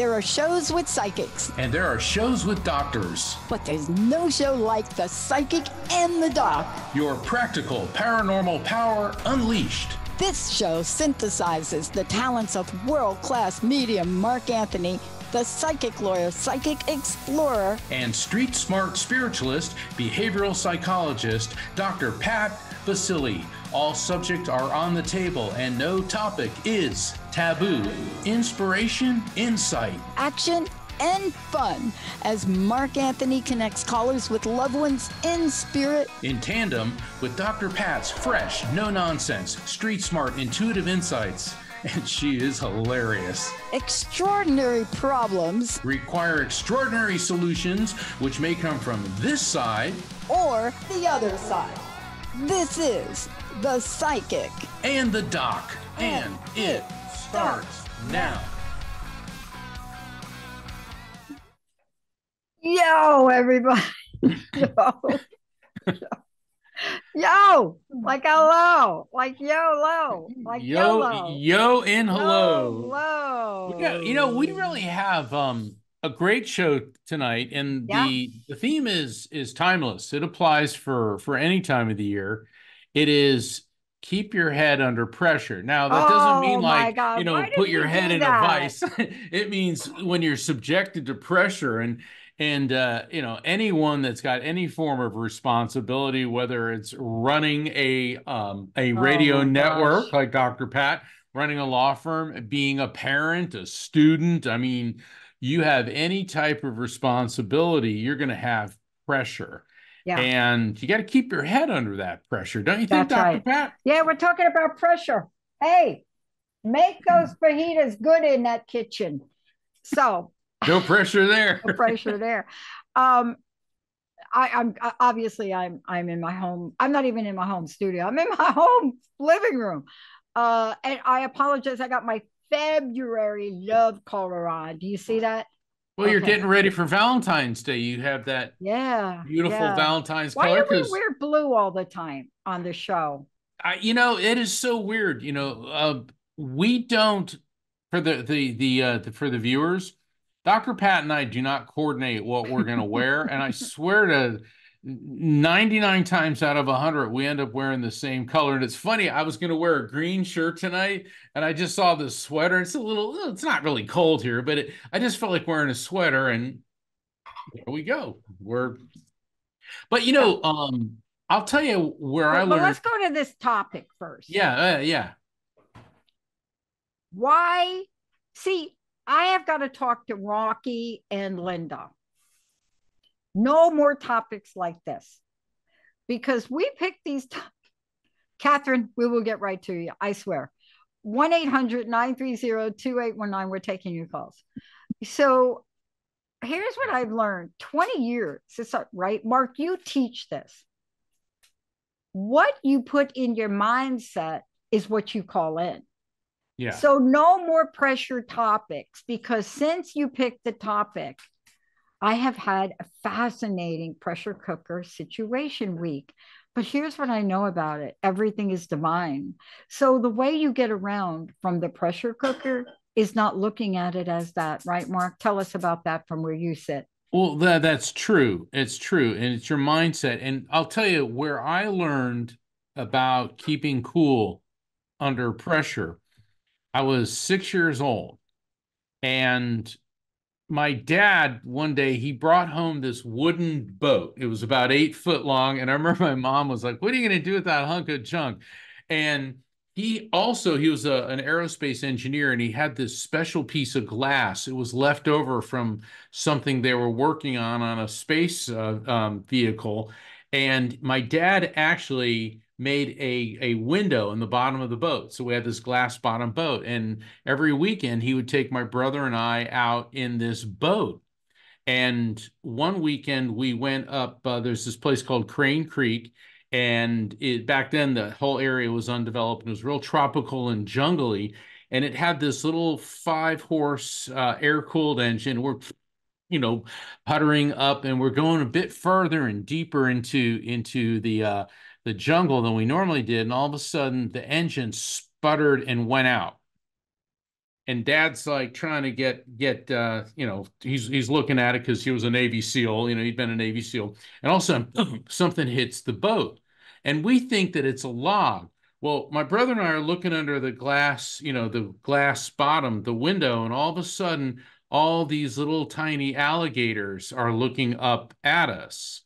There are shows with psychics. And there are shows with doctors. But there's no show like The Psychic and the Doc. Your practical paranormal power unleashed. This show synthesizes the talents of world-class medium Mark Anthony, the psychic lawyer, psychic explorer, and street smart spiritualist, behavioral psychologist, Dr. Pat Baccili. All subjects are on the table and no topic is taboo. Inspiration, insight, action, and fun as Mark Anthony connects callers with loved ones in spirit. In tandem with Dr. Pat's fresh, no-nonsense, street smart, intuitive insights. And she is hilarious. Extraordinary problems require extraordinary solutions, which may come from this side or the other side. This is The Psychic and the Doc, and it starts now. Yo, everybody. Yo, like hello, like YOLO, like YOLO. Yo and hello. Hello. We really have a great show tonight, and the theme is timeless. It applies for any time of the year. It is keep your head under pressure. Now that doesn't mean like put your head in a vice. It means when you're subjected to pressure and anyone that's got any form of responsibility, whether it's running a radio network like Dr. Pat, running a law firm, being a parent, a student, I mean, you have any type of responsibility, you're going to have pressure. Yeah. And you got to keep your head under that pressure. Don't you think, Dr. Pat? Yeah, we're talking about pressure. Hey, make those fajitas good in that kitchen. So no pressure there. No pressure there. I'm obviously I'm in my home. I'm not even in my home studio. I'm in my home living room. And I apologize. I got my February love color on. Do you see that? Well, you're getting ready for Valentine's Day. You have that beautiful Valentine's color. Why do we wear blue all the time on the show? It is so weird. We don't for the viewers. Dr. Pat and I do not coordinate what we're going to wear, and I swear to 99 times out of 100, we end up wearing the same color. And it's funny, I was going to wear a green shirt tonight, and I just saw this sweater. It's not really cold here, but I just felt like wearing a sweater, and there we go. I'll tell you where I learned. Let's go to this topic first. Yeah. Why? See, I have got to talk to Rocky and Linda. No more topics like this, because we picked these topics. Catherine, we will get right to you. I swear. 1-800-930-2819. We're taking your calls. So here's what I've learned. 20 years, right? Mark, you teach this. What you put in your mindset is what you call in. Yeah. So no more pressure topics, because since you picked the topic, I have had a fascinating pressure cooker situation week. But here's what I know about it. Everything is divine. So the way you get around from the pressure cooker is not looking at it as that, right, Mark? Tell us about that from where you sit. Well, that's true. It's true. And it's your mindset. And I'll tell you where I learned about keeping cool under pressure. I was 6 years old, and my dad, one day, he brought home this wooden boat. It was about 8 foot long. And I remember my mom was like, what are you going to do with that hunk of junk? And he was an aerospace engineer, and he had this special piece of glass. It was left over from something they were working on a space vehicle. And my dad actually made a window in the bottom of the boat. So we had this glass bottom boat, and every weekend he would take my brother and I out in this boat. And one weekend we went up, there's this place called Crane Creek, and back then the whole area was undeveloped, and it was real tropical and jungly, and it had this little 5-horse air-cooled engine. We're puttering up, and we're going a bit further and deeper into the jungle than we normally did, and all of a sudden the engine sputtered and went out. and Dad's like trying to get he's looking at it because he was a Navy SEAL, he'd been a Navy SEAL, and all of a sudden something hits the boat, and we think that it's a log. Well, my brother and I are looking under the glass, the glass bottom, the window, and all of a sudden, all these little tiny alligators are looking up at us.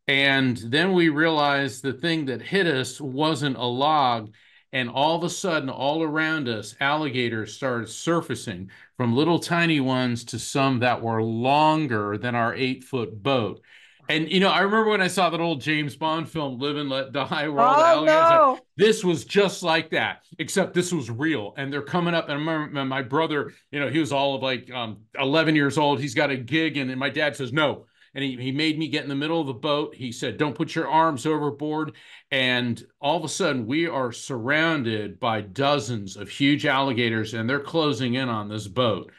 And then we realized the thing that hit us wasn't a log. And all of a sudden, all around us, alligators started surfacing, from little tiny ones to some that were longer than our 8-foot boat. And, I remember when I saw that old James Bond film, Live and Let Die, where all the Oh alligators, no. this was just like that, except this was real. And they're coming up. And I remember my brother, he was all of like 11 years old. He's got a gig. And my dad says, no. And he made me get in the middle of the boat. He said, don't put your arms overboard. And all of a sudden, we are surrounded by dozens of huge alligators, and they're closing in on this boat.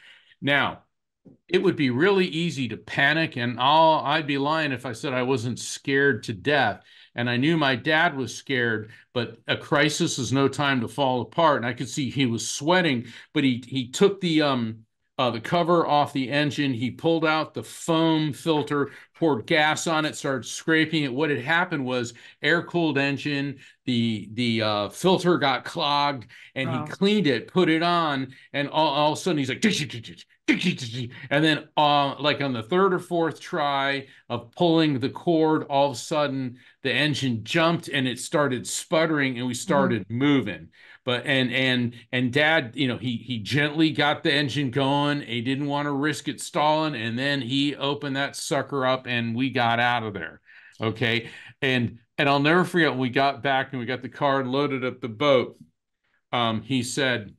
Now, it would be really easy to panic, and I'd be lying if I said I wasn't scared to death. And I knew my dad was scared, but a crisis is no time to fall apart. And I could see he was sweating, but he took the cover off the engine. He pulled out the foam filter, poured gas on it, started scraping it. What had happened was air-cooled engine. The filter got clogged, and he cleaned it, put it on, and all of a sudden he's like, and then like on the third or fourth try of pulling the cord, all of a sudden the engine jumped and it started sputtering, and we started moving. But and Dad, he gently got the engine going. He didn't want to risk it stalling, and then he opened that sucker up, and we got out of there. Okay, and I'll never forget when we got back and we got the car and loaded up the boat. He said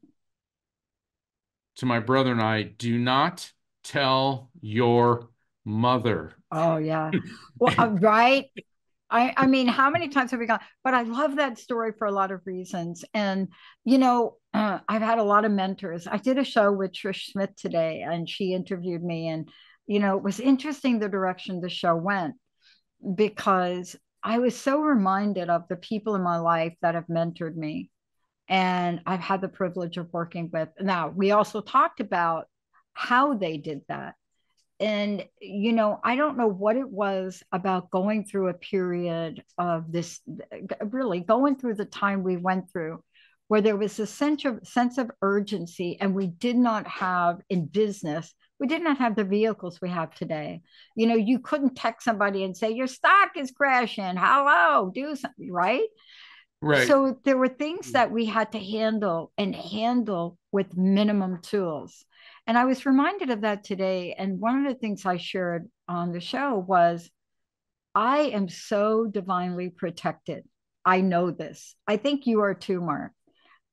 to my brother and I, "Do not tell your mother." Oh yeah. Well, right. I mean, how many times have we gone? But I love that story for a lot of reasons. And, I've had a lot of mentors. I did a show with Trish Smith today, and she interviewed me. And, it was interesting the direction the show went, because I was so reminded of the people in my life that have mentored me. And I've had the privilege of working with. Now, we also talked about how they did that. And I don't know what it was about going through a period of this, really going through the time we went through, where there was a sense of urgency, and we did not have, in business, we did not have the vehicles we have today. You couldn't text somebody and say your stock is crashing, hello, do something, right? Right. So there were things that we had to handle with minimum tools. And I was reminded of that today. And one of the things I shared on the show was, I am so divinely protected. I know this. I think you are too, Mark.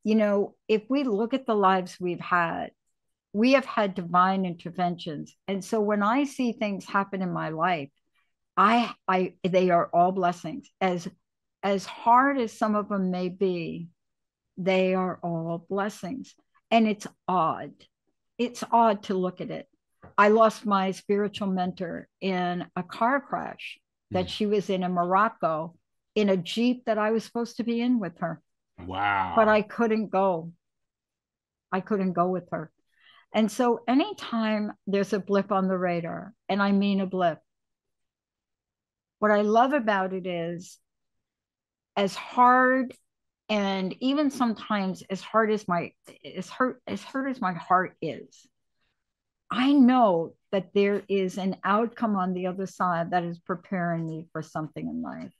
If we look at the lives we have had divine interventions. And so when I see things happen in my life, they are all blessings. As hard as some of them may be, they are all blessings. And it's odd. It's odd to look at it. I lost my spiritual mentor in a car crash that she was in Morocco, in a Jeep that I was supposed to be in with her. Wow. But I couldn't go. I couldn't go with her. And so anytime there's a blip on the radar, and I mean a blip, what I love about it is, as hard, and even sometimes as hard as as hurt as my heart is, I know that there is an outcome on the other side that is preparing me for something in life.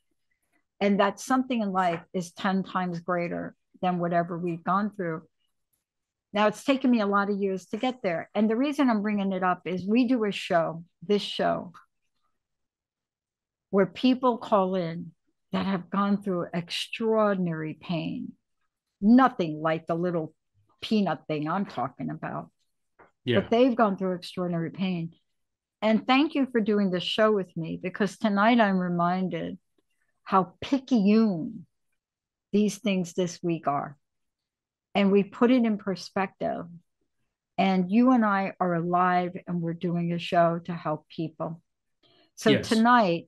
And that something in life is 10 times greater than whatever we've gone through. Now, it's taken me a lot of years to get there. And the reason I'm bringing it up is, we do this show, where people call in that have gone through extraordinary pain. Nothing like the little peanut thing I'm talking about. Yeah. But they've gone through extraordinary pain. And thank you for doing this show with me, because tonight I'm reminded how picayune these things this week are. And we put it in perspective. And you and I are alive, and we're doing a show to help people. So yes. Tonight,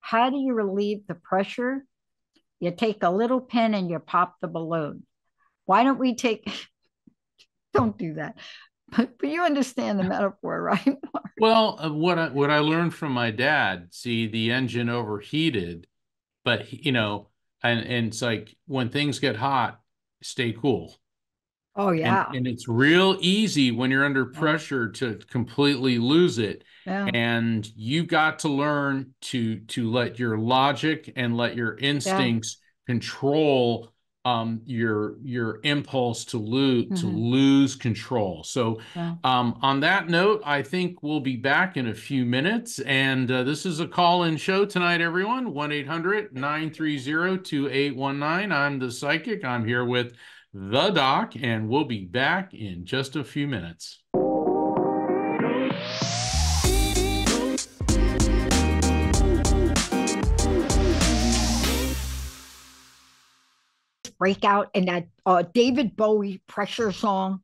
how do you relieve the pressure? You take a little pin and you pop the balloon. Why don't we take Don't do that. But you understand the metaphor, right? Well, what I learned from my dad, see, the engine overheated, but and it's like when things get hot, stay cool. Oh yeah. And it's real easy when you're under Yeah. pressure to completely lose it. Yeah. And you've got to learn to let your logic and let your Yeah. instincts control your impulse to Hmm. lose control. So Yeah. on that note, I think we'll be back in a few minutes. And this is a call-in show tonight, everyone. 1-800-930-2819. I'm the psychic. I'm here with the doc, and we'll be back in just a few minutes. Break out in that David Bowie pressure song.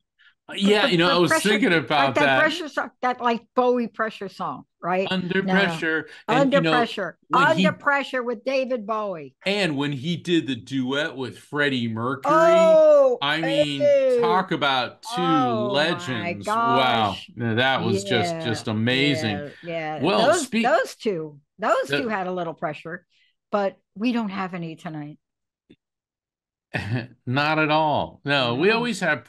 Yeah, I was thinking about that that. Pressure song, that like Bowie pressure song, right? Under Pressure. And, Under pressure with David Bowie. And when he did the duet with Freddie Mercury, I mean, talk about two legends. Wow. That was just amazing. Yeah. Well, those two had a little pressure, but we don't have any tonight. Not at all. No, we always have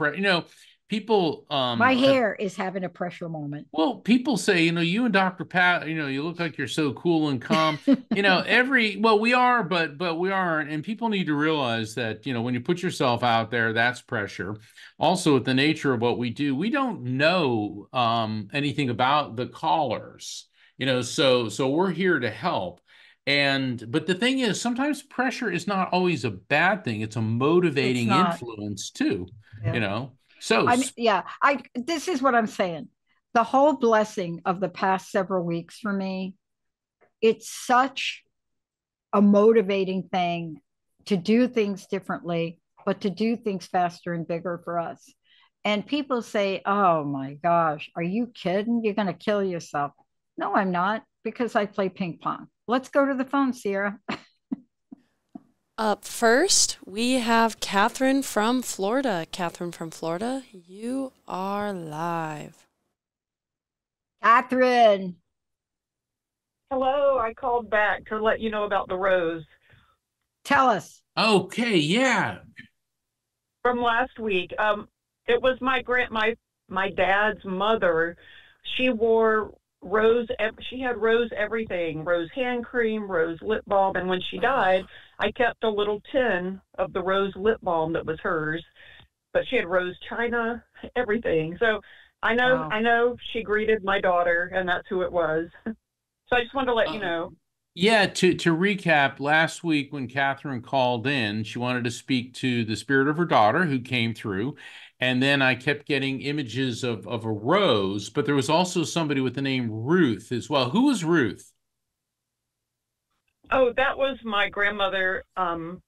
people my hair is having a pressure moment. Well, people say, you and Dr. Pat, you look like you're so cool and calm. We are, but we aren't. And people need to realize that, when you put yourself out there, that's pressure. Also, with the nature of what we do, we don't know anything about the callers, so we're here to help. But the thing is, sometimes pressure is not always a bad thing. It's a motivating influence too, So this is what I'm saying. The whole blessing of the past several weeks for me, it's such a motivating thing to do things differently, but to do things faster and bigger for us. And people say, oh my gosh, are you kidding? You're going to kill yourself. No, I'm not, because I play ping pong. Let's go to the phone, Sierra. Up first, we have Catherine from Florida. Catherine from Florida, you are live. Catherine. Hello, I called back to let you know about the rose. Tell us. Okay, yeah. From last week. It was my dad's mother. She wore rose. She had rose everything, rose hand cream, rose lip balm. And when she died, I kept a little tin of the rose lip balm that was hers, but she had rose china, everything. So I know she greeted my daughter, and that's who it was. So I just wanted to let you know. Yeah, to recap, last week when Catherine called in, she wanted to speak to the spirit of her daughter who came through. And then I kept getting images of a rose, but there was also somebody with the name Ruth as well. Who was Ruth? Oh, that was my grandmother on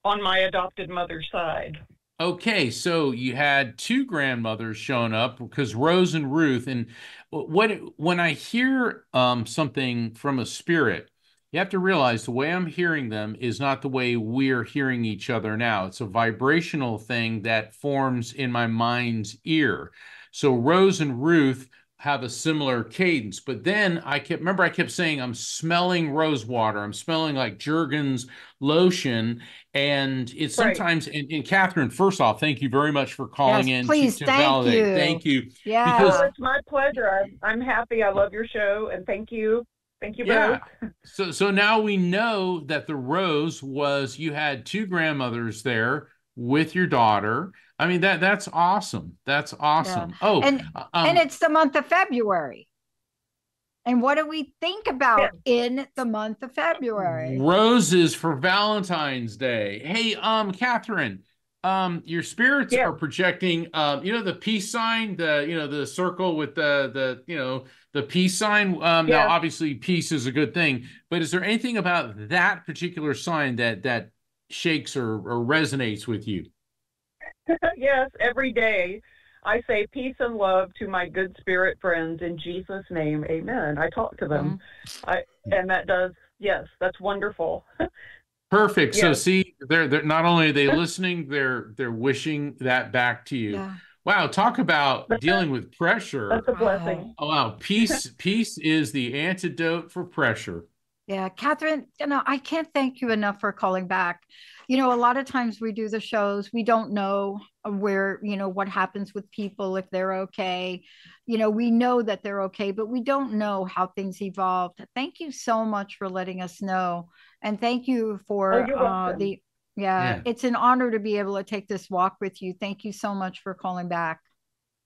my adopted mother's side. Okay, so you had two grandmothers showing up because Rose and Ruth. And when I hear something from a spirit, you have to realize the way I'm hearing them is not the way we're hearing each other now. It's a vibrational thing that forms in my mind's ear. So Rose and Ruth have a similar cadence, but then I kept saying, I'm smelling rose water. I'm smelling like Jergens lotion. And it's sometimes, and Catherine, first off, thank you very much for calling in please, to validate. Thank you. Yeah. Because it's my pleasure. I'm happy. I love your show, and thank you. Thank you both. So now we know that the rose was, you had two grandmothers there with your daughter. I mean, that's awesome. That's awesome. Yeah. Oh, and it's the month of February. And what do we think about in the month of February? Roses for Valentine's Day. Hey, Catherine, your spirits are projecting, the peace sign, the circle with the peace sign. Now, obviously, peace is a good thing, but is there anything about that particular sign that shakes or resonates with you? Yes, every day I say peace and love to my good spirit friends in Jesus' name. Amen. I talk to them. And that does, that's wonderful. Perfect. Yes. So see, they're not only are they listening, they're wishing that back to you. Yeah. Wow, talk about dealing with pressure. That's a blessing. Oh, wow. Peace is the antidote for pressure. Yeah, Catherine, I can't thank you enough for calling back. A lot of times we do the shows, we don't know where, what happens with people, if they're okay. We know that they're okay, but we don't know how things evolved. Thank you so much for letting us know. And thank you for You're welcome. Yeah. It's an honor to be able to take this walk with you. Thank you so much for calling back.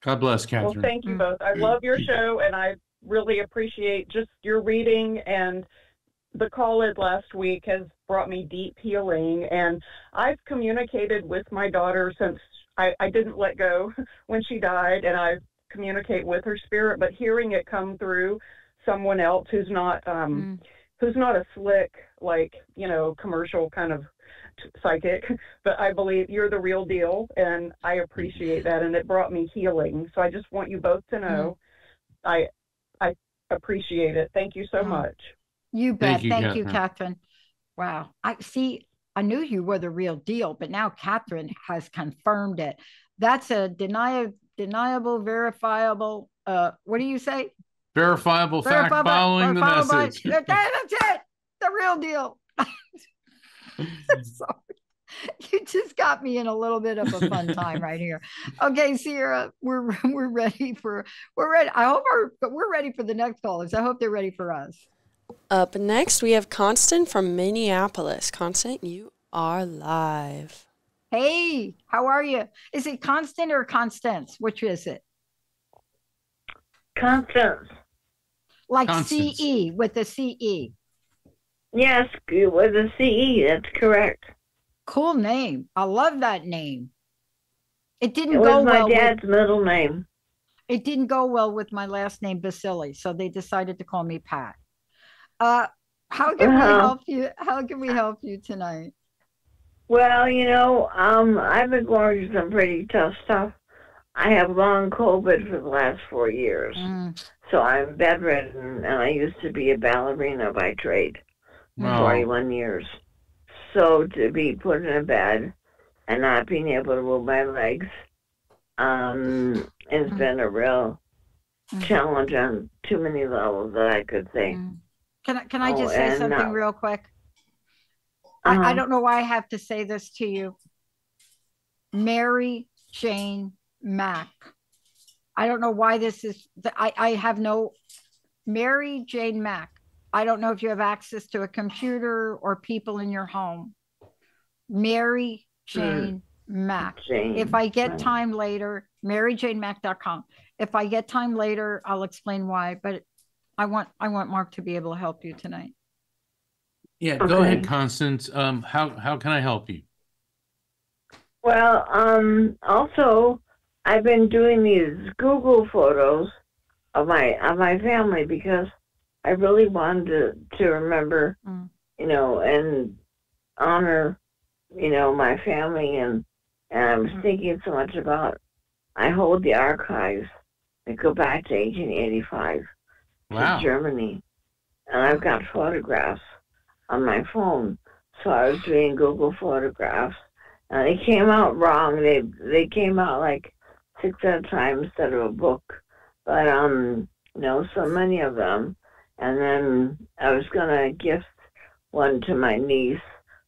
God bless, Well, Catherine. thank you both. I love your show, and I really appreciate just your reading, and the call-in last week has brought me deep healing, and I've communicated with my daughter since I didn't let go when she died, and I communicate with her spirit, but hearing it come through someone else who's not a slick, like, commercial kind of psychic, but I believe you're the real deal, and I appreciate that, and it brought me healing. So I just want you both to know I appreciate it. Thank you so much. You bet. Thank You, Catherine. Catherine. Wow. I knew you were the real deal, but now Catherine has confirmed it. That's a deniable, verifiable, what do you say? Verifiable fact following the message. That's it. The real deal. Sorry. You just got me in a little bit of a fun time right here. Okay, Sierra, we're ready. I hope we're ready for the next callers. I hope they're ready for us. Up next, we have Constant from Minneapolis. Constant, you are live. Hey, how are you? Is it Constant or Constance? Which is it? Constance. Like Constance. CE with the CE. Yes, with a CE. That's correct. Cool name. I love that name. It didn't It go was my well dad's middle name. It didn't go well with my last name, Baccili, so they decided to call me Pat. How can we help you? How can we help you tonight? Well, I've been going through some pretty tough stuff. I have long COVID for the last 4 years. So I'm bedridden, and I used to be a ballerina by trade, 41 years. So to be put in a bed and not being able to move my legs, it's been a real challenge on too many levels that I could say. Can I just say something real quick? I don't know why I have to say this to you. Mary Jane Mack. I don't know why this is. I have no. Mary Jane Mack. I don't know if you have access to a computer or people in your home. Mary Jane Mack. If I get time later, maryjanemack.com. If I get time later, I'll explain why. But I want Mark to be able to help you tonight. Yeah, go ahead, Constance. How can I help you? Well, also, I've been doing these Google photos of my family because I really wanted to remember, and honor, my family, and I was thinking so much about. I hold the archives that go back to 1885 to Germany, and I've got photographs on my phone. So I was doing Google photographs, and they came out wrong. They came out like 6 at a time instead of a book, but so many of them. And then I was gonna gift one to my niece,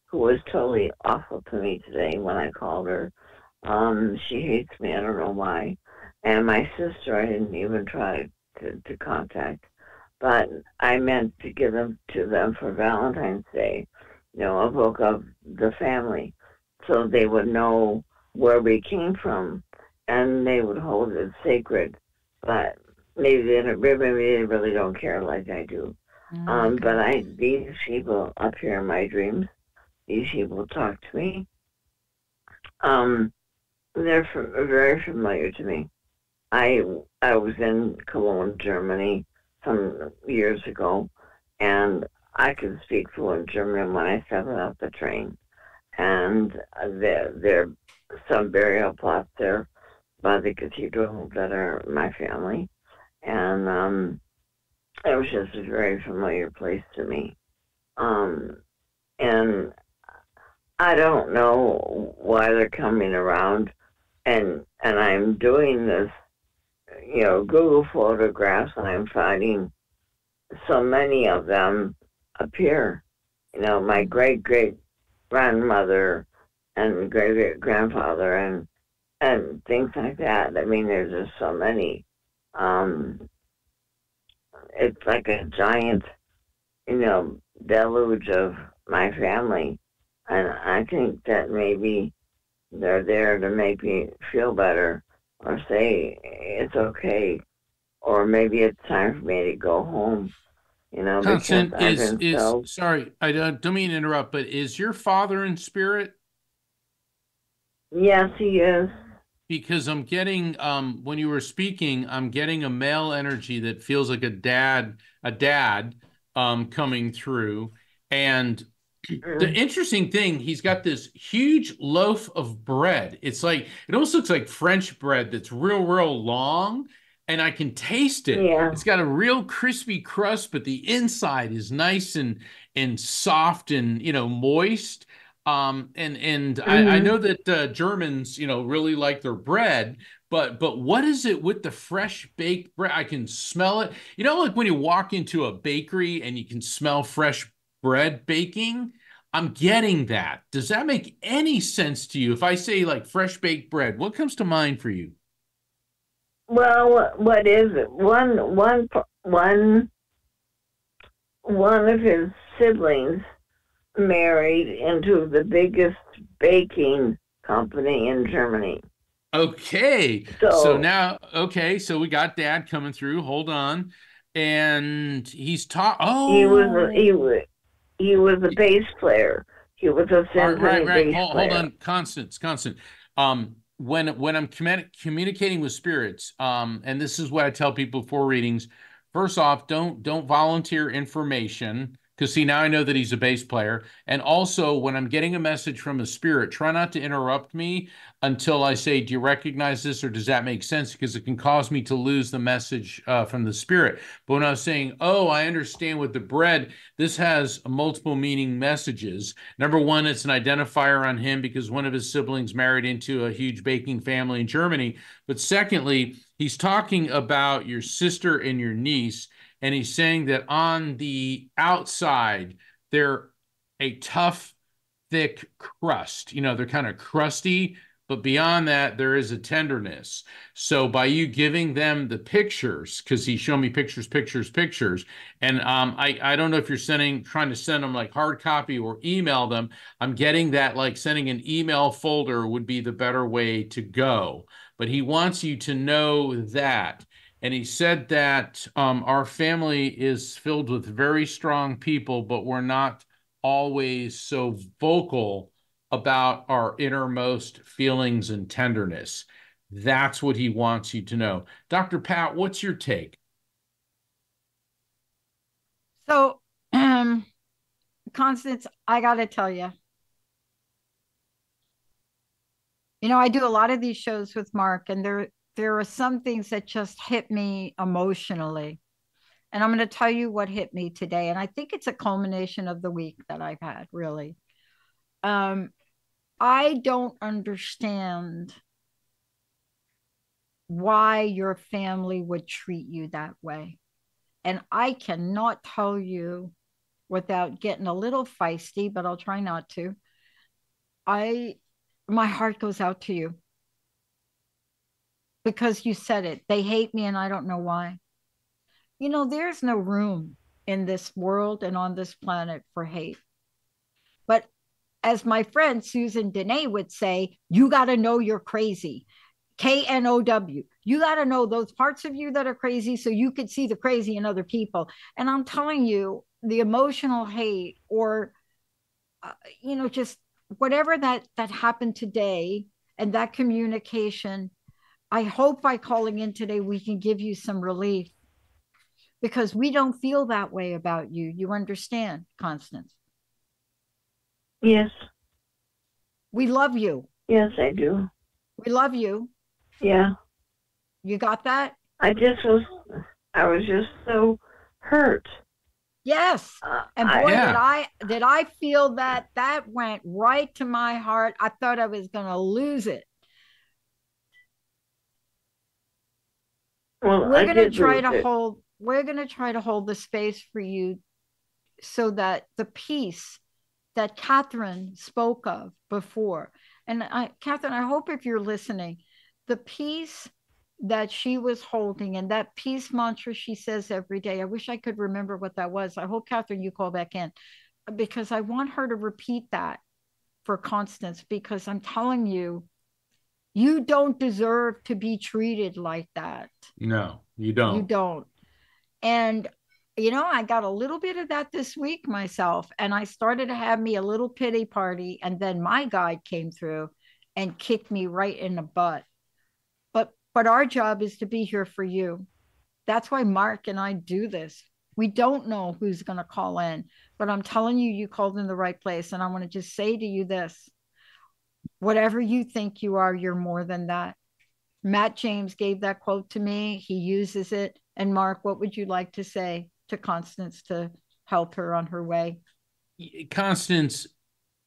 who was totally awful to me today when I called her. She hates me. I don't know why. And my sister, I didn't even try to contact. But I meant to give them to them for Valentine's Day, a book of the family, so they would know where we came from, and they would hold it sacred. But maybe they really don't care like I do. But these people up here in my dreams, these people talk to me. They're very familiar to me. I was in Cologne, Germany, some years ago, and I could speak fluent German when I stepped off the train. And there are some burial plots there by the cathedral that are my family. And it was just a very familiar place to me. And I don't know why they're coming around and I'm doing this, Google photographs, and I'm finding so many of them appear. My great grandmother and great grandfather and things like that. I mean, there's just so many. It's like a giant, deluge of my family, and I think that maybe they're there to make me feel better or say it's okay, or maybe it's time for me to go home. Because Constant, I've been so. sorry, I don't mean to interrupt, but is your father in spirit? Yes, he is. Because I'm getting, when you were speaking, I'm getting a male energy that feels like a dad, coming through. And the interesting thing, he's got this huge loaf of bread. It's like, it almost looks like French bread that's real long, and I can taste it. Yeah. It's got a real crispy crust, but the inside is nice and soft and, moist. And I know that Germans, really like their bread, but what is it with the fresh baked bread? I can smell it. Like when you walk into a bakery and you can smell fresh bread baking. I'm getting that. Does that make any sense to you? If I say like fresh baked bread, what comes to mind for you? Well, what is it? One of his siblings married into the biggest baking company in Germany. Okay. So now, so we got Dad coming through. Hold on. And he's taught. Oh, he was a bass player. He was a symphony bass player. Hold on, Constance. When I'm communicating with spirits, and this is what I tell people before readings. First off, don't volunteer information, because see, now I know that he's a bass player. And also, when I'm getting a message from a spirit, try not to interrupt me until I say, do you recognize this, or does that make sense? Because it can cause me to lose the message from the spirit. But when I was saying, oh, I understand with the bread, this has multiple meaning messages. Number one, it's an identifier on him because one of his siblings married into a huge baking family in Germany. But secondly, he's talking about your sister and your niece. And he's saying that on the outside, they're a tough, thick crust. They're kind of crusty, but beyond that, there is a tenderness. So by you giving them the pictures, because he showed me pictures, and I don't know if you're trying to send them like hard copy or email them. I'm getting that like sending an email folder would be the better way to go. But he wants you to know that. And he said that our family is filled with very strong people, but we're not always so vocal about our innermost feelings and tenderness. That's what he wants you to know. Dr. Pat, what's your take? So, Constance, I got to tell you, I do a lot of these shows with Mark, and there are some things that just hit me emotionally. And I'm going to tell you what hit me today. And I think it's a culmination of the week that I've had, really. I don't understand why your family would treat you that way. And I cannot tell you without getting a little feisty, but I'll try not to. My heart goes out to you. Because you said it. They hate me and I don't know why. There's no room in this world and on this planet for hate. But as my friend Susan Dene would say, you got to know you're crazy. KNOW. You got to know those parts of you that are crazy so you could see the crazy in other people. And I'm telling you, the emotional hate or, just whatever that happened today and that communication, I hope by calling in today, we can give you some relief because we don't feel that way about you. You understand, Constance? Yes. We love you. Yes, I do. We love you. Yeah. You got that? I was just so hurt. Yes. And boy, did I feel that went right to my heart. I thought I was going to lose it. Well, We're I going to did try lose to it. hold, we're going to try to hold the space for you so that the peace that Catherine spoke of before, and Catherine, I hope if you're listening, the peace that she was holding and that peace mantra she says every day. I wish I could remember what that was. I hope, Catherine, you call back in because I want her to repeat that for Constance, because I'm telling you, you don't deserve to be treated like that. No, you You don't. don't. And, I got a little bit of that this week myself. And I started to have me a little pity party. And then my guide came through and kicked me right in the butt. But our job is to be here for you. That's why Mark and I do this. We don't know who's going to call in, but I'm telling you, you called in the right place. And I want to just say to you this: whatever you think you are, you're more than that. Matt James gave that quote to me. He uses it. And Mark, what would you like to say to Constance to help her on her way? Constance,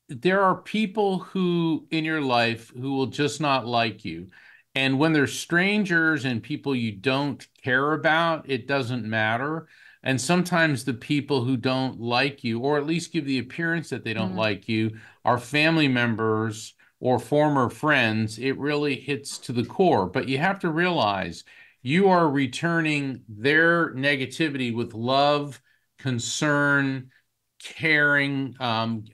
there are people who in your life who will just not like you. And when they're strangers and people you don't care about, it doesn't matter. And sometimes the people who don't like you, or at least give the appearance that they don't like you, are family members or former friends. It really hits to the core. But you have to realize you are returning their negativity with love, concern, caring.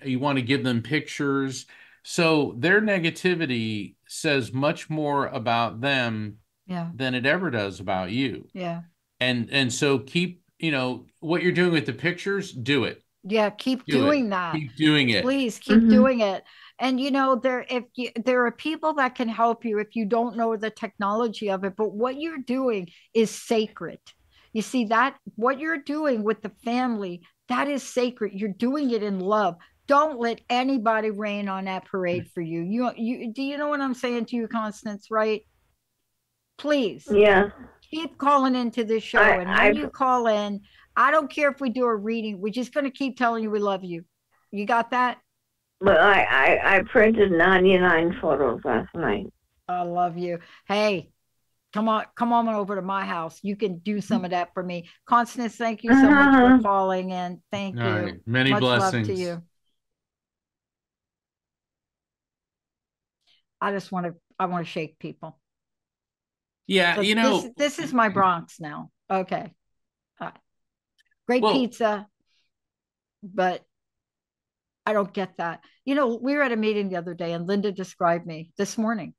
You want to give them pictures. So their negativity says much more about them than it ever does about you. Yeah. And so keep, what you're doing with the pictures, do it. Yeah, keep doing that. Keep doing it. Please keep doing it. And there are people that can help you if you don't know the technology of it, but what you're doing is sacred. You see that what you're doing with the family, that is sacred. You're doing it in love. Don't let anybody rain on that parade for you. You do you know what I'm saying to you, Constance, right? Please. Yeah. Keep calling into this show. And when you call in, I don't care if we do a reading. We're just going to keep telling you we love you. You got that? But I printed 99 photos last night. I love you. Hey, come on over to my house. You can do some of that for me. Constance, thank you so much for calling in. Thank you. Right. Many Much blessings. love to you. I want to shake people. Yeah, this is my Bronx now. Okay. Great pizza, but I don't get that. We were at a meeting the other day and Linda described me this morning.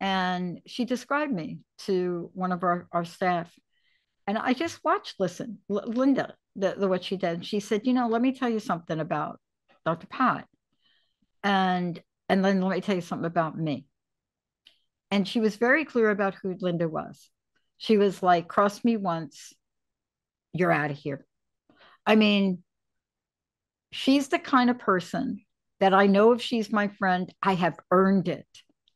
And she described me to one of our staff. And I just watched, Linda, what she did. She said, let me tell you something about Dr. Pat. And then let me tell you something about me. And she was very clear about who Linda was. She was like, cross me once, you're out of here. I mean, she's the kind of person that I know if she's my friend, I have earned it.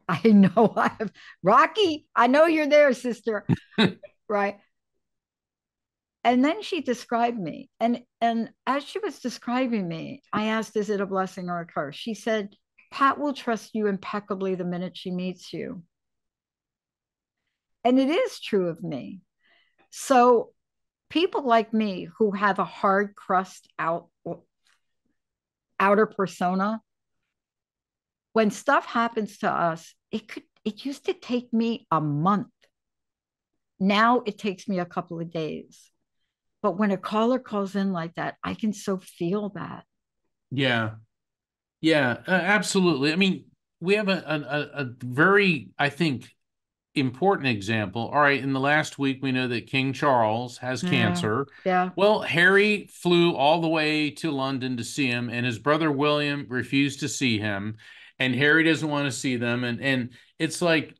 I know I have. Rocky, I know you're there, sister. Right. And then she described me. And as she was describing me, I asked, is it a blessing or a curse? She said, Pat will trust you impeccably the minute she meets you. And it is true of me. So people like me who have a hard crust outer persona, when stuff happens to us, it used to take me a month. Now it takes me a couple of days. But when a caller calls in like that, I can so feel that. Yeah. Yeah, absolutely. I mean, we have a very, I think, important example. All right, in the last week, we know that King Charles has cancer. Yeah. Well, Harry flew all the way to London to see him, and his brother William refused to see him, and Harry doesn't want to see them. And it's like,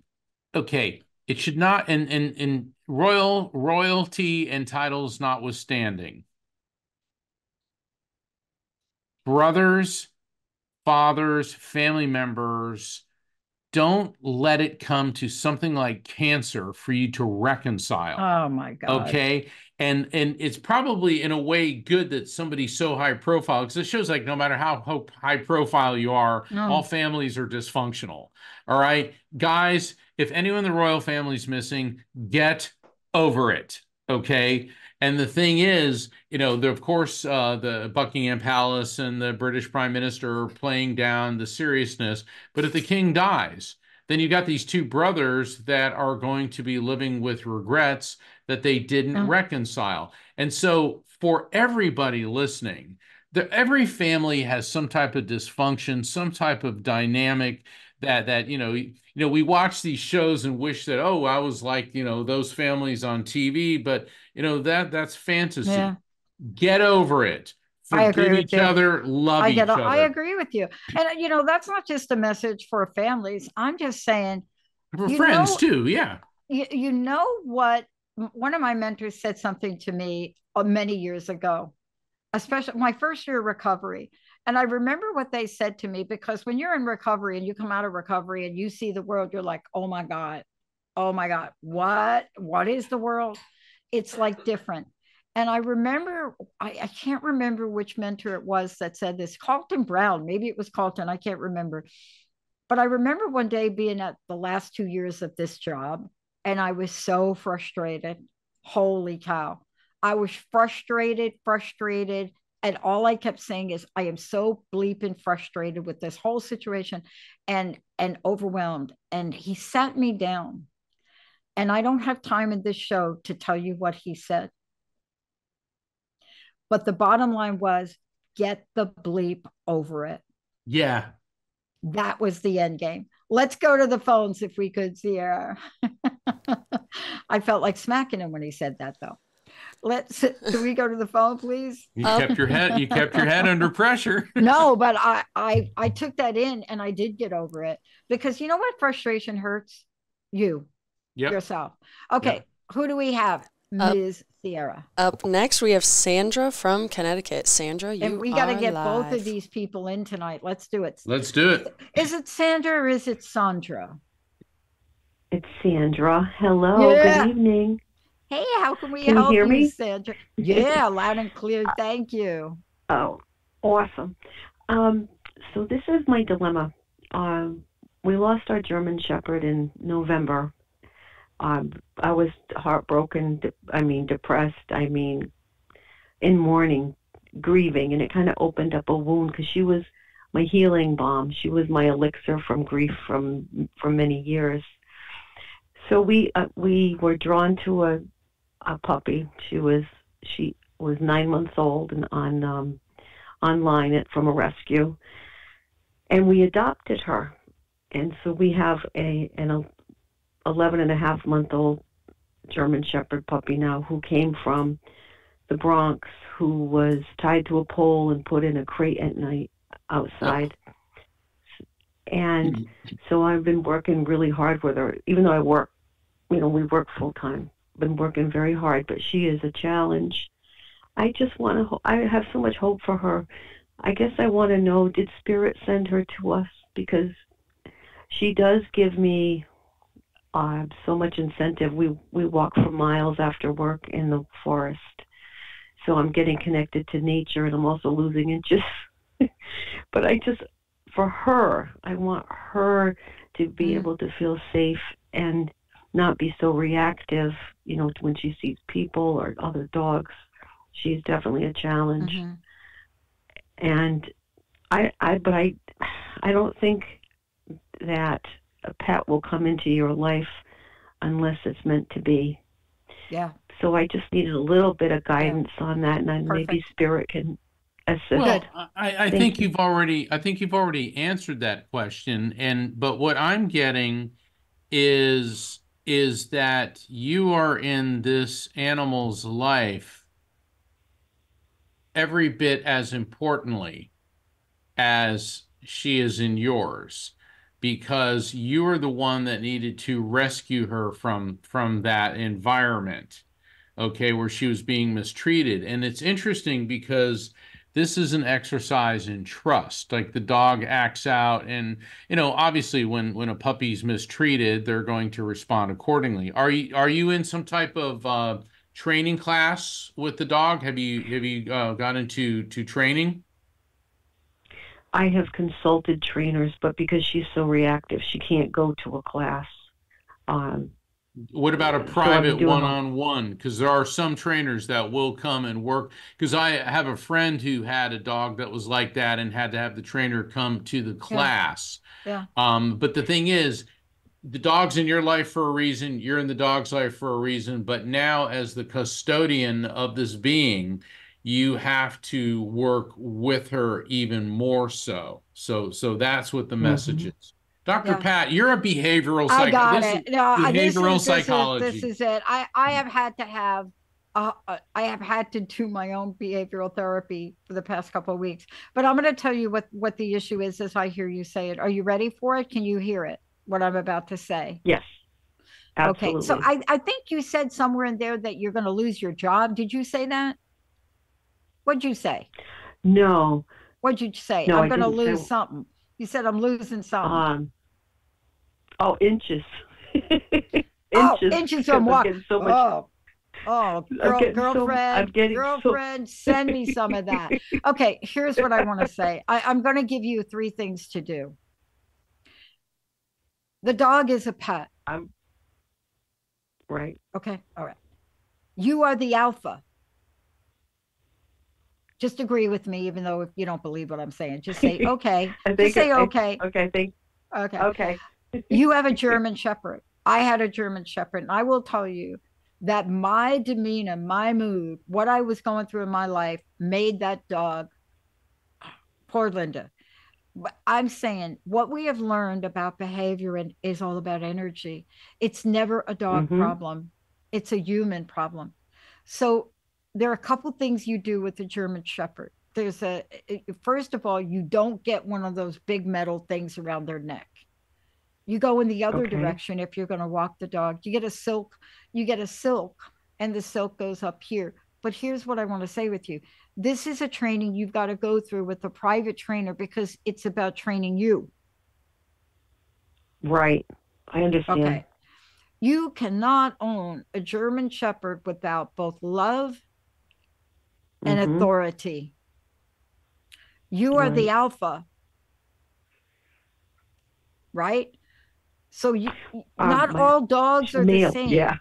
okay, it should not, and royalty and titles notwithstanding, brothers, fathers, family members, don't let it come to something like cancer for you to reconcile. Oh my God. Okay. And it's probably in a way good that somebody's so high profile, because it shows like no matter how high profile you are, all families are dysfunctional. All right. Guys, if anyone in the royal family's missing, get over it. Okay. And the thing is, of course, the Buckingham Palace and the British Prime Minister are playing down the seriousness. But if the king dies, then you got these two brothers that are going to be living with regrets that they didn't reconcile. And so for everybody listening, every family has some type of dysfunction, some type of dynamic that we watch these shows and wish that, oh, I was like, those families on TV, but that's fantasy. Yeah. Get over it. I agree Forgive with each you. other, love each other. I agree with you. And that's not just a message for families. I'm just saying, For friends too, yeah. You know what? One of my mentors said something to me many years ago, especially my first year of recovery. And I remember what they said to me, because when you're in recovery and you come out of recovery and you see the world, you're like, oh my God, what is the world? It's like different. And I remember, I can't remember which mentor it was that said this, Carlton Brown, maybe it was Carlton, I can't remember. But I remember one day being at the last 2 years of this job, and I was so frustrated. Holy cow. I was frustrated. And all I kept saying is, I am so bleeping frustrated with this whole situation and overwhelmed. And he sat me down. And I don't have time in this show to tell you what he said. But the bottom line was, get the bleep over it. Yeah. That was the end game. Let's go to the phones if we could, Sierra. I felt like smacking him when he said that, though. Do we go to the phone, please? You kept your head under pressure. No, but I took that in and I did get over it, because you know what frustration hurts? Yourself. Okay. Yep. Who do we have? Ms. Sierra. Up next, we have Sandra from Connecticut. Sandra, and we got to get both of these people in tonight. Let's do it. Let's do it. Is it Sandra or is it Sandra? It's Sandra. Hello. Yeah. Good evening. Hey, how can we help you, Sandra? Yeah, loud and clear. Thank you. Oh, awesome. So this is my dilemma. We lost our German Shepherd in November. I was heartbroken, depressed, in mourning, grieving, and it kind of opened up a wound, because she was my healing balm. She was my elixir from grief for many years. So we were drawn to a puppy. She was 9 months old and online from a rescue, and we adopted her. And so we have an 11-and-a-half-month-old German Shepherd puppy now, who came from the Bronx, who was tied to a pole and put in a crate at night outside. And so I've been working really hard with her, even though I work, we work full time. Been working very hard, but she is a challenge. I just want to, I have so much hope for her. I guess I want to know, did Spirit send her to us? Because she does give me so much incentive. We walk for miles after work in the forest. So I'm getting connected to nature, and I'm also losing inches. But for her, I want her to be able to feel safe and not be so reactive, when she sees people or other dogs. She's definitely a challenge. Mm-hmm. And I don't think that a pet will come into your life unless it's meant to be. Yeah. So I just needed a little bit of guidance on that, and then maybe Spirit can assist. Well, I think you've already answered that question, but what I'm getting is that you are in this animal's life every bit as importantly as she is in yours, because you are the one that needed to rescue her from that environment, okay, where she was being mistreated. And it's interesting because this is an exercise in trust. Like, the dog acts out, and obviously when a puppy's mistreated, they're going to respond accordingly. Are you in some type of training class with the dog? Have you got into training? I have consulted trainers, but because she's so reactive, she can't go to a class. What about a So I'm private doing one-on-one? Because there are some trainers that will come and work. Because I have a friend who had a dog that was like that and had to have the trainer come to the Yeah. class. Yeah. But the thing is, the dog's in your life for a reason. You're in the dog's life for a reason. But now, as the custodian of this being, you have to work with her even more so. So that's what the message hmm is. Dr. Yeah. Pat, you're a behavioral I got This is it. No, behavioral this psychology. is it. I have had to have I have had to do my own behavioral therapy for the past couple of weeks. But I'm going to tell you what the issue is as I hear you say it. Are you ready for it? Can you hear it? What I'm about to say? Yes, Okay. So absolutely. I think you said somewhere in there that you're going to lose your job. Did you say that? What'd you say? No, What'd you say? no, I'm I going to didn't say. lose something. You said I'm losing something. Oh, inches. Oh, Inches, inches because from I'm what? getting so much. Oh, I'm getting I'm getting so. girlfriend, send me some of that. Okay, here's what I want to say. I'm going to give you three things to do. The dog is a pet. I'm right. Okay, all right. You are the alpha. Just agree with me, even though if you don't believe what I'm saying. Just say okay. I Just think say okay. okay. Okay. Okay. You have a German Shepherd. I had a German Shepherd, and I will tell you that my demeanor, my mood, what I was going through in my life made that dog, poor Linda. But I'm saying what we have learned about behavior is all about energy. It's never a dog Mm-hmm. problem, it's a human problem. So there are a couple things you do with the German Shepherd. First of all, you don't get one of those big metal things around their neck. You go in the other Okay. direction if you're going to walk the dog. You get a silk, and the silk goes up here. But here's what I want to say with you. This is a training you've got to go through with a private trainer because it's about training you. Right. I understand. Okay. You cannot own a German Shepherd without both love and Mm-hmm. authority. You are the Right. alpha, right? So not My all dogs are the male. same. Yeah.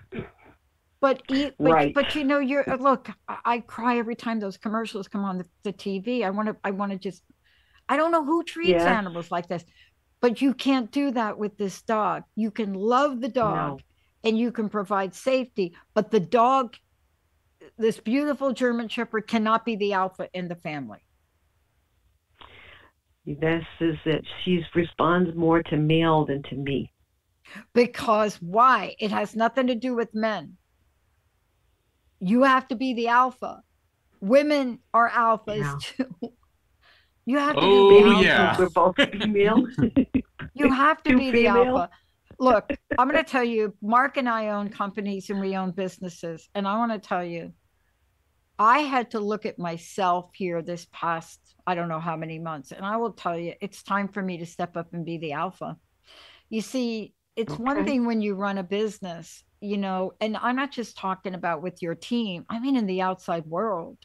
Right. But you know, you're look, I cry every time those commercials come on the TV. I want to just, I don't know who treats Yes. animals like this, but you can't do that with this dog. You can love the dog No. and you can provide safety, but the dog, this beautiful German Shepherd, cannot be the alpha in the family. This is it. She responds more to male than to me. Because why? It has nothing to do with men. You have to be the alpha. Women are alphas Yeah. too. You have to be Oh, the Maybe alpha. yeah. we're both female. You have to Two be the female. alpha. Look, I'm going to tell you, Mark and I own companies and we own businesses. And I want to tell you, I had to look at myself here this past, I don't know how many months. And I will tell you, it's time for me to step up and be the alpha. You see, it's one Okay. thing when you run a business, you know, and I'm not just talking about with your team, I mean, in the outside world.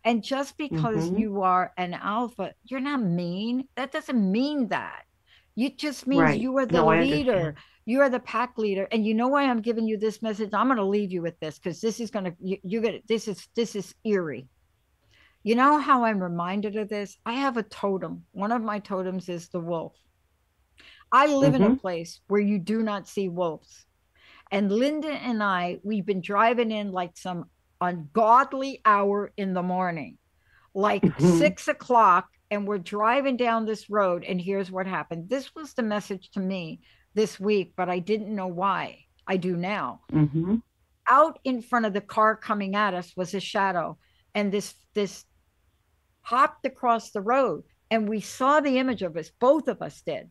And just because Mm-hmm. you are an alpha, you're not mean. That doesn't mean that. It just means Right. you are the No, I leader. understand. You are the pack leader. And you know why I'm giving you this message? I'm going to leave you with this because this is going to, you're going to, this is eerie. You know how I'm reminded of this? I have a totem. One of my totems is the wolf. I live in a Mm-hmm. place where you do not see wolves. And Linda and I, we've been driving in like some ungodly hour in the morning, like Mm-hmm. 6 o'clock, and we're driving down this road. And here's what happened. This was the message to me this week, but I didn't know why. I do now. Mm-hmm. Out in front of the car coming at us was a shadow, and this hopped across the road, and we saw the image of us. Both of us did.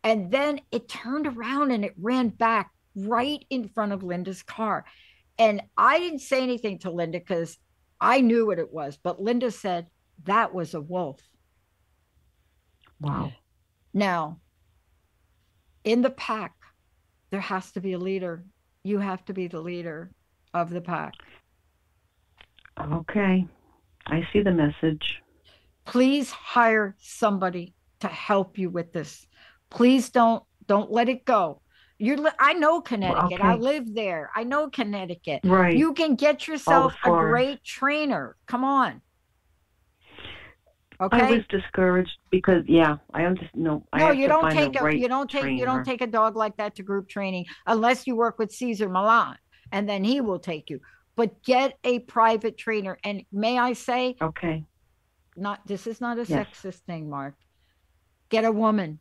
And then it turned around and it ran back right in front of Linda's car. And I didn't say anything to Linda because I knew what it was. But Linda said, that was a wolf. Wow. Now, in the pack, there has to be a leader. You have to be the leader of the pack. Okay. I see the message. Please hire somebody to help you with this. Please don't let it go. I know Connecticut. Okay. I live there. I know Connecticut. Right. You can get All yourself the a farms. great trainer. Come on. I Okay. was discouraged because, yeah, I just know I No, have you to don't find the take right you don't trainer. take a dog like that to group training unless you work with Caesar Milan, and then he will take you. But get a private trainer. And may I say, Okay. this is not a Yes. sexist thing, Mark. Get a woman.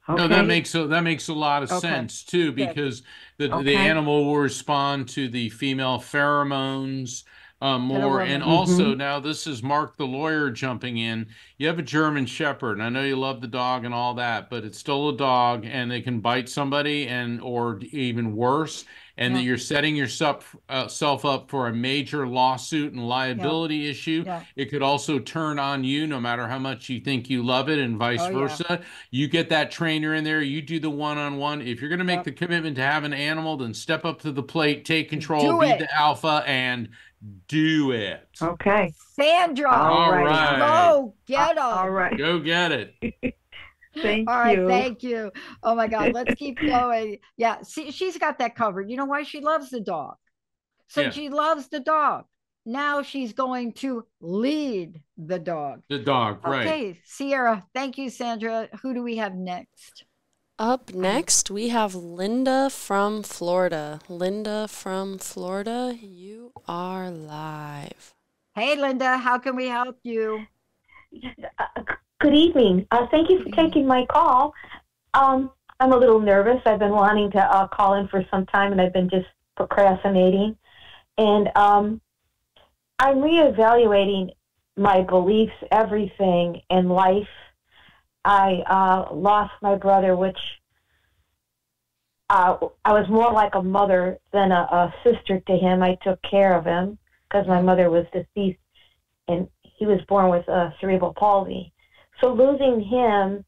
No, Okay. that makes a lot of Okay. sense too, Good. because the Okay. animal will respond to the female pheromones more. woman. And Mm-hmm. also, now this is Mark the lawyer jumping in. You have a German Shepherd, and I know you love the dog and all that, but it's still a dog, and they can bite somebody, or even worse. And that Yeah. you're setting yourself self up for a major lawsuit and liability issue. Yeah. It could also turn on you, no matter how much you think you love it, and vice Oh, yeah. versa. You get that trainer in there, you do the one-on-one. If you're going to make Yep. the commitment to have an animal, then step up to the plate, take control, Do be it. the alpha, and do it. Okay. Sandra, All All right. right. go get them. All right. Go get it. Thank All right, you. thank you. Oh my God, let's keep going. Yeah, see, she's got that covered. You know why? She loves the dog. So Yeah. she loves the dog. Now she's going to lead the dog. The dog, right. Okay, Sierra. Thank you, Sandra. Who do we have next? Up next, we have Linda from Florida. Linda from Florida, you are live. Hey, Linda, how can we help you? Good evening. Thank you for taking my call. I'm a little nervous. I've been wanting to call in for some time, and I've been just procrastinating. And I'm reevaluating my beliefs, everything in life. I lost my brother, which I was more like a mother than a sister to him. I took care of him because my mother was deceased, and he was born with cerebral palsy. So losing him,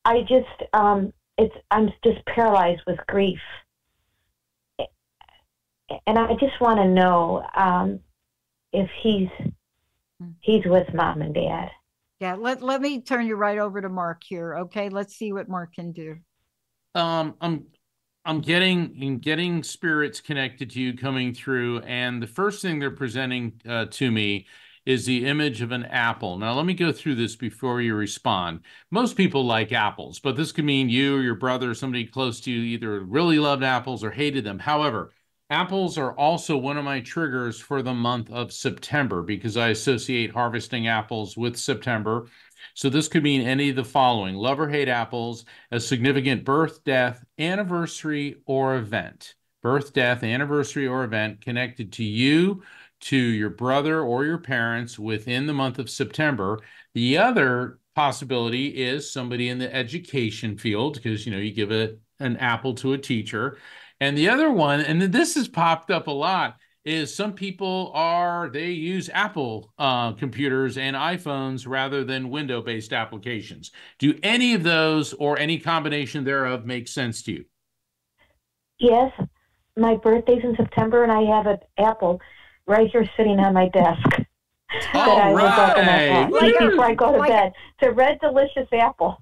I'm just paralyzed with grief. And I just want to know if he's with Mom and Dad. Yeah, let me turn you right over to Mark here. Okay, let's see what Mark can do. I'm getting spirits connected to you coming through, and the first thing they're presenting to me is the image of an apple. Now, let me go through this before you respond. Most people like apples, but this could mean you or your brother or somebody close to you either really loved apples or hated them. However, apples are also one of my triggers for the month of September because I associate harvesting apples with September. So this could mean any of the following: love or hate apples, a significant birth, death, anniversary, or event. Birth, death, anniversary, or event connected to you, to your brother or your parents within the month of September. The other possibility is somebody in the education field, because you give an apple to a teacher. And the other one, and this has popped up a lot, is some people they use Apple computers and iPhones rather than Windows-based applications. Do any of those or any combination thereof make sense to you? Yes, my birthday's in September, and I have an apple right here sitting on my desk that I was open right before I go to bed. It's a red, delicious apple.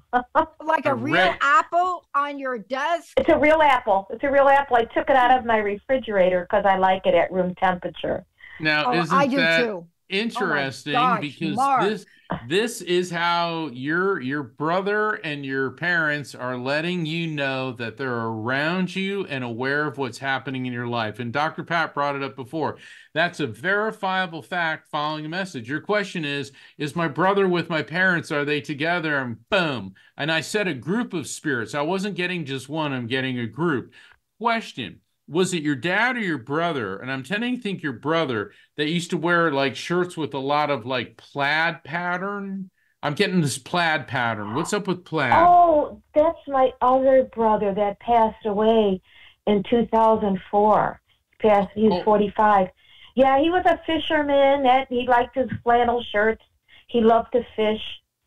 Like a real apple on your desk? It's a real apple. It's a real apple. I took it out of my refrigerator because I like it at room temperature. Now, I do too. Interesting, because Mark. this is how your brother and your parents are letting you know that they're around you and aware of what's happening in your life. And Dr. Pat brought it up before. That's a verifiable fact following a message. Your question is my brother with my parents? Are they together? And boom. And I said a group of spirits. I wasn't getting just one. I'm getting a group. Question: was it your dad or your brother? And I'm tending to think your brother that used to wear like shirts with a lot of like plaid pattern. I'm getting this plaid pattern. What's up with plaid? Oh, that's my other brother that passed away in 2004. He was 45. Yeah, he was a fisherman. He liked his flannel shirts. He loved to fish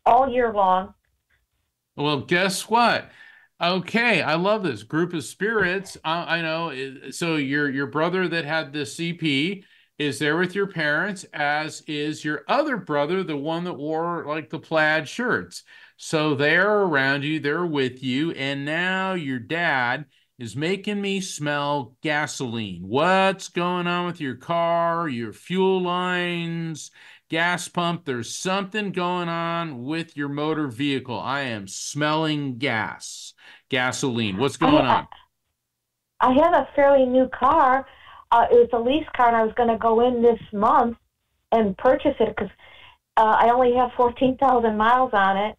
all year long. Well, guess what? Okay, I love this group of spirits. I know. So your brother that had the CP, is there with your parents, as is your other brother, the one that wore like the plaid shirts. So they're around you, they're with you, and now your dad is making me smell gasoline. What's going on with your car, your fuel lines, gas pump? There's something going on with your motor vehicle. I am smelling gasoline. What's going on? I had a fairly new car. It was a lease car, and I was going to go in this month and purchase it because I only have 14,000 miles on it.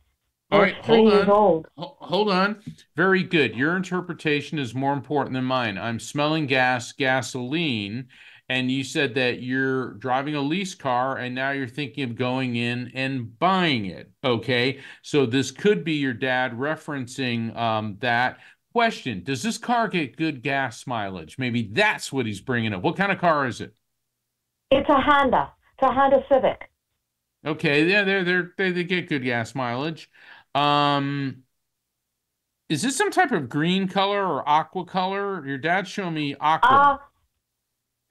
All right, it's 3 years old. Hold on. Very good. Your interpretation is more important than mine. I'm smelling gasoline, and you said that you're driving a lease car, and now you're thinking of going in and buying it. Okay, so this could be your dad referencing that. Question, does this car get good gas mileage? Maybe that's what he's bringing up. What kind of car is it? It's a Honda. It's a Honda Civic. Okay, yeah, they get good gas mileage. Is this some type of green color or aqua color? Your dad showed me aqua.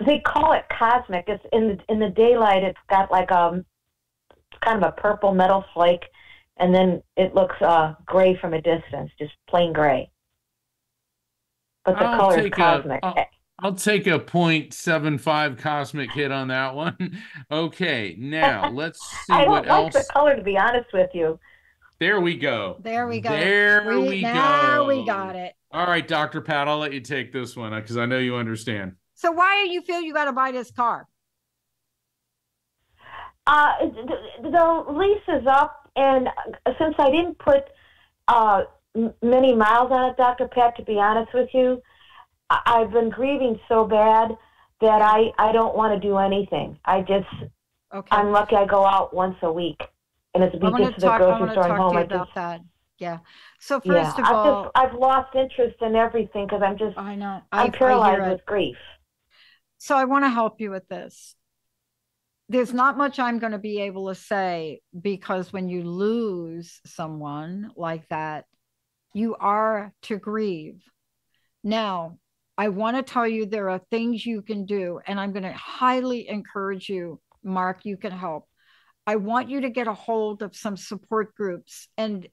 They call it cosmic. It's in the daylight. It's got like kind of a purple metal flake, and then it looks gray from a distance, just plain gray. But the color is cosmic. I'll take a 0.75 cosmic hit on that one. Okay, now let's see what else. I don't like the color, to be honest with you. There we go. There we go. Now we got it. All right, Dr. Pat, I'll let you take this one because I know you understand. So why do you feel you got to buy this car? The lease is up, and since I didn't put many miles on it, Dr. Pat, to be honest with you, I've been grieving so bad that I don't want to do anything. I'm lucky I go out once a week, and it's just to the grocery store and home. About that. Yeah. So first of all, I've lost interest in everything because I'm paralyzed with grief. So I want to help you with this. There's not much I'm going to be able to say because when you lose someone like that, you are to grieve. Now, I want to tell you there are things you can do, and I'm going to highly encourage you, Mark, you can help. I want you to get a hold of some support groups, and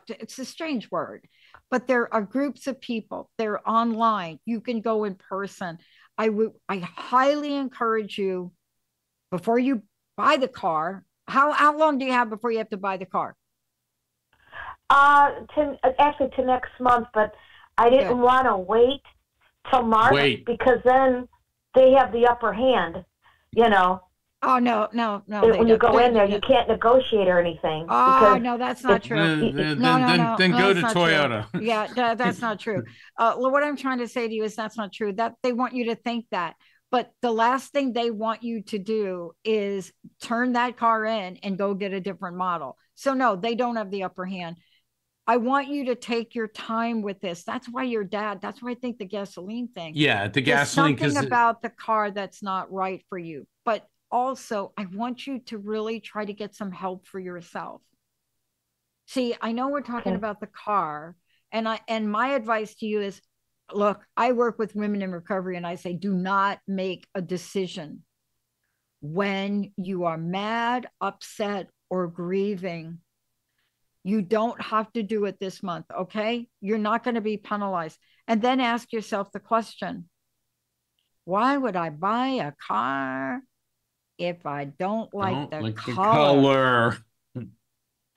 it's a strange word, but there are groups of people. They're online. You can go in person. I highly encourage you, before you buy the car, how long do you have before you have to buy the car? To next month, but I didn't want to wait till March because then they have the upper hand, you know. Oh, no. When you go in there, you can't negotiate or anything. Oh, no, that's not true. Then go to Toyota. Yeah, that's not true. What I'm trying to say to you is that's not true. That they want you to think that. But the last thing they want you to do is turn that car in and go get a different model. So, no, they don't have the upper hand. I want you to take your time with this. That's why your dad, that's why I think the gasoline thing. Yeah, the gasoline. There's something about the car that's not right for you. But also, I want you to really try to get some help for yourself. See, I know we're talking about the car, and my advice to you is, look, I work with women in recovery, and I say, do not make a decision when you are mad, upset, or grieving. You don't have to do it this month, okay? You're not going to be penalized. And then ask yourself the question, why would I buy a car if I don't like the color?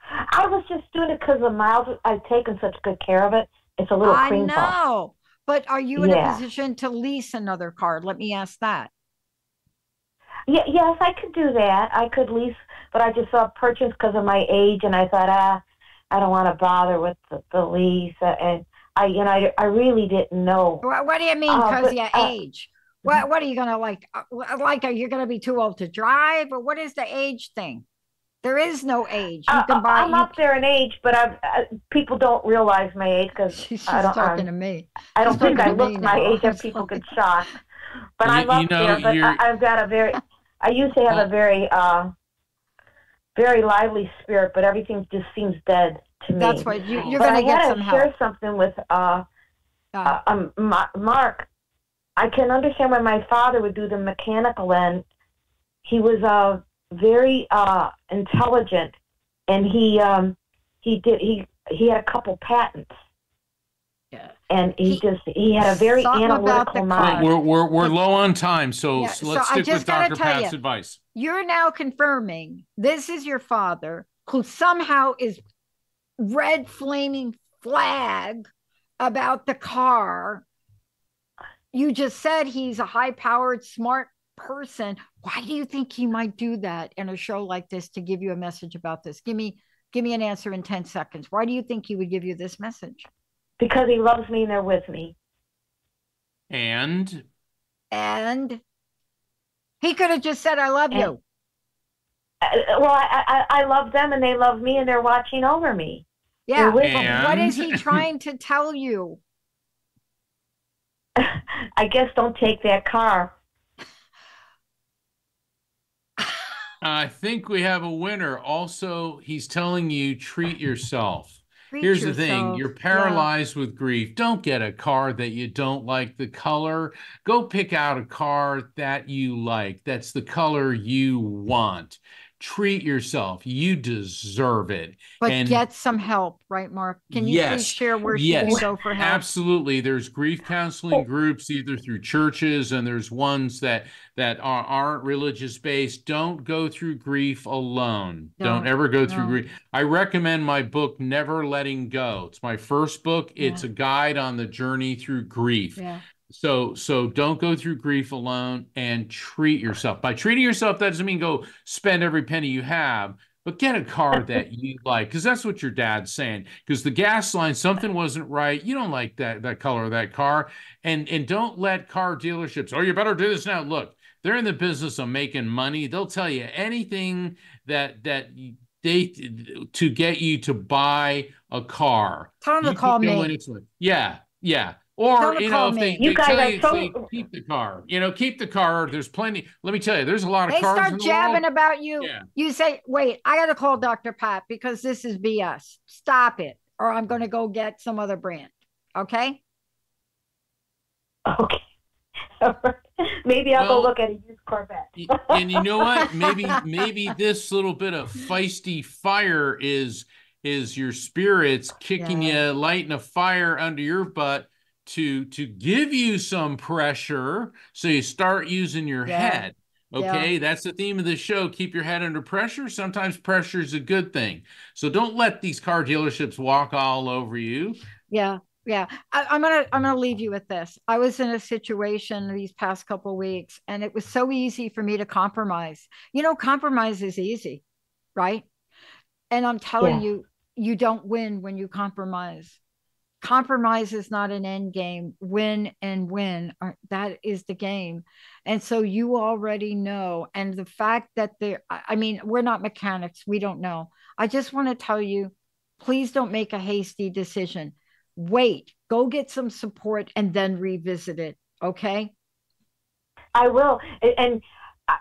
I was just doing it because the miles, I've taken such good care of it. It's a little cream puff. I know. But are you in a position to lease another car? Let me ask that. Yes, I could do that. I could lease, but I just saw purchase because of my age, and I thought, I don't want to bother with the lease, and I really didn't know. What do you mean because of your age? What are you gonna like? Are you gonna be too old to drive, or what is the age thing? There is no age. You can buy. I'm up there in age, but people don't realize my age because she's talking to me. I don't think I look my age, and people get shocked. But I'm up there. But I've got a very. I used to have a very, very lively spirit, but everything just seems dead to me. That's why you're going to get some help. I had to share something with Mark. I can understand why my father would do the mechanical end he was very intelligent, and he had a couple patents. Yeah. And he had a very analytical mind. We're low on time, so Yeah, let's so I stick just with gotta Dr. tell Pat's you, advice. You're now confirming this is your father who somehow is red flaming flag about the car. You just said he's a high powered, smart person. Why do you think he might do that in a show like this to give you a message about this? Give me an answer in 10 seconds. Why do you think he would give you this message? Because he loves me and they're with me. And he could have just said, I love you. Well, I love them and they love me and they're watching over me. Yeah. What is he trying to tell you? I guess don't take that car. I think we have a winner. Also, he's telling you, treat yourself. Here's the thing. You're paralyzed with grief. Don't get a car that you don't like the color. Go pick out a car that you like. That's the color you want. Treat yourself. You deserve it. But get some help, right, Mark? Can you please share where she can go for help? Absolutely. There's grief counseling groups either through churches, and there's ones that aren't religious based. Don't go through grief alone. Don't ever go through grief. I recommend my book, Never Letting Go. It's my first book. It's a guide on the journey through grief. Yeah. So don't go through grief alone, and treat yourself. By treating yourself, that doesn't mean go spend every penny you have, but get a car that you like, because that's what your dad's saying. Because the gas line, something wasn't right. You don't like that color of that car, and don't let car dealerships, oh, you better do this now. Look, they're in the business of making money. They'll tell you anything that they to get you to buy a car. Tell them to call me. Yeah. Or, if they tell you, say, keep the car. Keep the car. There's plenty. Let me tell you, there's a lot of cars in the world. They start jabbing about you. Yeah. You say, wait, I got to call Dr. Pat because this is BS. Stop it, or I'm going to go get some other brand. Okay? Okay. Maybe I'll go look at a used Corvette. And you know what? Maybe this little bit of feisty fire is your spirits kicking you, lighting a fire under your butt to give you some pressure, so you start using your head. Okay, that's the theme of the show. Keep your head under pressure. Sometimes pressure is a good thing. So don't let these car dealerships walk all over you. Yeah. I'm gonna leave you with this. I was in a situation these past couple of weeks, and it was so easy for me to compromise. Compromise is easy, right? And I'm telling you, you don't win when you compromise. Compromise is not an end game. Win and win, that is the game. And so you already know. And the fact that we're not mechanics. We don't know. I just want to tell you, please don't make a hasty decision. Wait, go get some support and then revisit it. Okay? I will. And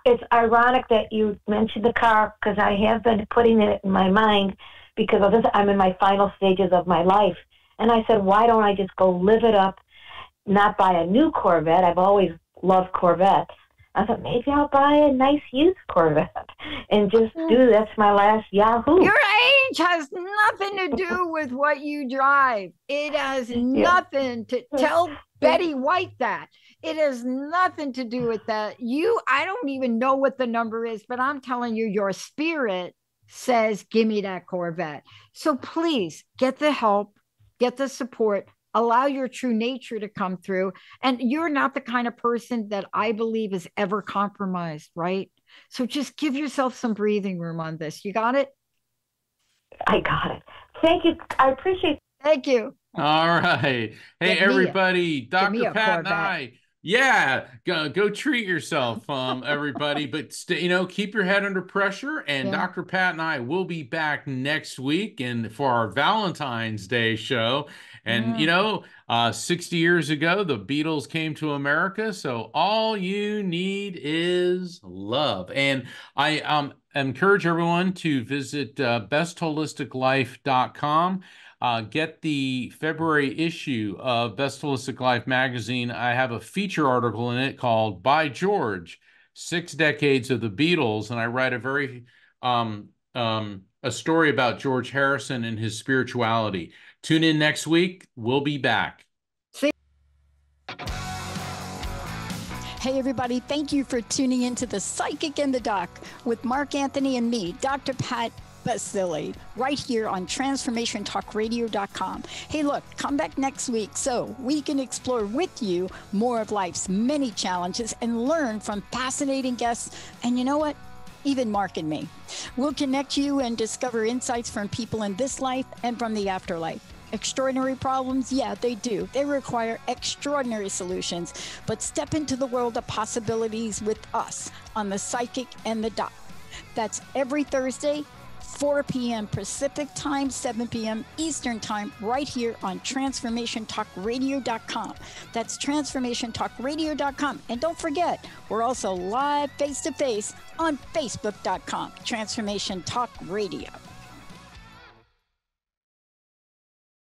it's ironic that you mentioned the car, because I have been putting it in my mind because of this. I'm in my final stages of my life. And I said, why don't I just go live it up, not buy a new Corvette? I've always loved Corvettes. I thought maybe I'll buy a nice used Corvette and just that's my last Yahoo. Your age has nothing to do with what you drive. It has nothing to tell Betty White that. It has nothing to do with that. I don't even know what the number is, but I'm telling you, your spirit says, give me that Corvette. So please get the help. Get the support, allow your true nature to come through. And you're not the kind of person that I believe is ever compromised, right? So just give yourself some breathing room on this. You got it? I got it. Thank you. I appreciate it. Thank you. All right. Hey, everybody. Dr. Pat and I. Yeah, go treat yourself, everybody. But keep your head under pressure. And Dr. Pat and I will be back next week for our Valentine's Day show. And 60 years ago, the Beatles came to America. So all you need is love. And I encourage everyone to visit bestholisticlife.com. Get the February issue of Best Holistic Life magazine. I have a feature article in it called By George, 6 decades of the Beatles, and I write a very a story about George Harrison and his spirituality. Tune in next week. We'll be back. Hey, everybody. Thank you for tuning into The Psychic and the Doc with Mark Anthony and me, Dr. Pat Baccili, right here on TransformationTalkRadio.com. Hey, look, come back next week so we can explore with you more of life's many challenges and learn from fascinating guests. And you know what? Even Mark and me. We'll connect you and discover insights from people in this life and from the afterlife. Extraordinary problems? Yeah, they do. They require extraordinary solutions. But step into the world of possibilities with us on The Psychic and the Doc. That's every Thursday, 4 p.m. Pacific Time, 7 p.m. Eastern Time, right here on TransformationTalkRadio.com. That's TransformationTalkRadio.com. And don't forget, we're also live face-to-face on Facebook.com, Transformation Talk Radio.